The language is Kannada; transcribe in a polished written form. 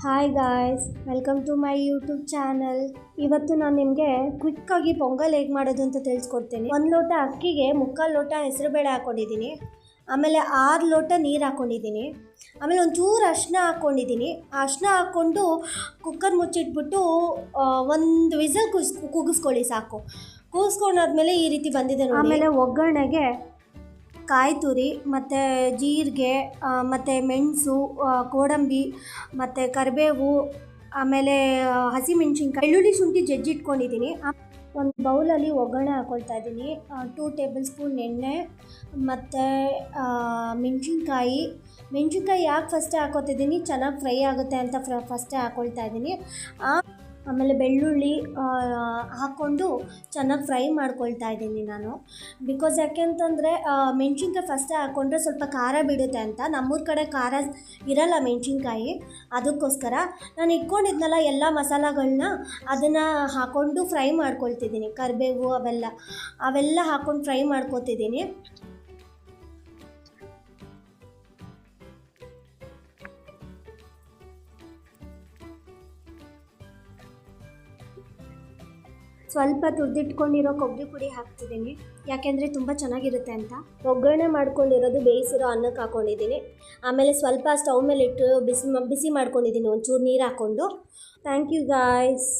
Hi guys, welcome to my YouTube channel. ಇವತ್ತು ನಾನು ನಿಮಗೆ ಕ್ವಿಕ್ಕಾಗಿ ಪೊಂಗಲ್ ಹೇಗೆ ಮಾಡೋದು ಅಂತ ತಿಳಿಸ್ಕೊಡ್ತೀನಿ. 1 ಲೋಟ ಅಕ್ಕಿಗೆ 3/4 ಲೋಟ ಹೆಸರುಬೇಳೆ ಹಾಕ್ಕೊಂಡಿದ್ದೀನಿ. ಆಮೇಲೆ 6 ಲೋಟ ನೀರು ಹಾಕ್ಕೊಂಡಿದ್ದೀನಿ. ಆಮೇಲೆ ಒಂಚೂರು ಅರಿಶಿನ ಹಾಕ್ಕೊಂಡಿದ್ದೀನಿ. ಅರಿಶಿನ ಹಾಕ್ಕೊಂಡು ಕುಕ್ಕರ್ ಮುಚ್ಚಿಟ್ಬಿಟ್ಟು 1 ವಿಸಲ್ ಕೂಗಿಸ್ಕೊಳ್ಳಿ ಸಾಕು. ಕೂಗಿಸ್ಕೊಂಡಾದ್ಮೇಲೆ ಈ ರೀತಿ ಬಂದಿದೆ ನೋಡಿ. ಆಮೇಲೆ ಒಗ್ಗರಣೆಗೆ ಕಾಯಿ ತುರಿ ಮತ್ತು ಜೀರಿಗೆ ಮತ್ತು ಮೆಣಸು, ಗೋಡಂಬಿ ಮತ್ತು ಕರಿಬೇವು, ಆಮೇಲೆ ಹಸಿಮೆಣ್ಸಿನ್ಕಾಯಿ, ಬೆಳ್ಳುಳ್ಳಿ, ಶುಂಠಿ ಜಜ್ಜಿಟ್ಕೊಂಡಿದ್ದೀನಿ. ಒಂದು ಬೌಲಲ್ಲಿ ಒಗ್ಗರಣೆ ಹಾಕ್ಕೊಳ್ತಾ ಇದ್ದೀನಿ. 2 ಟೇಬಲ್ ಸ್ಪೂನ್ ಎಣ್ಣೆ ಮತ್ತು ಮೆಣಸಿನ್ಕಾಯಿ ಯಾಕೆ ಫಸ್ಟೇ ಹಾಕ್ಕೊತಿದ್ದೀನಿ, ಚೆನ್ನಾಗಿ ಫ್ರೈ ಆಗುತ್ತೆ ಅಂತ ಫಸ್ಟೇ ಹಾಕ್ಕೊಳ್ತಾ ಇದ್ದೀನಿ. ಆಮೇಲೆ ಬೆಳ್ಳುಳ್ಳಿ ಹಾಕ್ಕೊಂಡು ಚೆನ್ನಾಗಿ ಫ್ರೈ ಮಾಡ್ಕೊಳ್ತಾ ಇದ್ದೀನಿ ನಾನು. ಬಿಕಾಸ್ ಯಾಕೆಂತಂದರೆ ಮೆಣಸಿನ್ಕಾಯಿ ಫಸ್ಟೇ ಹಾಕ್ಕೊಂಡ್ರೆ ಸ್ವಲ್ಪ ಖಾರ ಬಿಡುತ್ತೆ ಅಂತ. ನಮ್ಮೂರ ಕಡೆ ಖಾರ ಇರಲ್ಲ ಮೆಣಸಿನ್ಕಾಯಿ, ಅದಕ್ಕೋಸ್ಕರ ನಾನು ಇಟ್ಕೊಂಡಿದ್ನಲ್ಲ ಎಲ್ಲ ಮಸಾಲಗಳನ್ನ ಅದನ್ನು ಹಾಕ್ಕೊಂಡು ಫ್ರೈ ಮಾಡ್ಕೊಳ್ತಿದ್ದೀನಿ. ಕರಿಬೇವು ಅವೆಲ್ಲ ಹಾಕ್ಕೊಂಡು ಫ್ರೈ ಮಾಡ್ಕೊತಿದ್ದೀನಿ. ಸ್ವಲ್ಪ ತುರಿದಿಟ್ಕೊಂಡಿರೋ ಕೊಬ್ಬರಿ ಪುಡಿ ಹಾಕ್ತಿದ್ದೀನಿ, ಯಾಕೆಂದರೆ ತುಂಬ ಚೆನ್ನಾಗಿರುತ್ತೆ ಅಂತ. ಒಗ್ಗರಣೆ ಮಾಡ್ಕೊಂಡಿರೋದು ಬೇಯಿಸಿರೋ ಅನ್ನಕ್ಕೆ ಹಾಕ್ಕೊಂಡಿದ್ದೀನಿ. ಆಮೇಲೆ ಸ್ವಲ್ಪ ಸ್ಟವ್ ಮೇಲೆ ಇಟ್ಟು ಬಿಸಿ ಮಾಡ್ಕೊಂಡಿದ್ದೀನಿ ಒಂಚೂರು ನೀರು ಹಾಕ್ಕೊಂಡು. Thank you guys.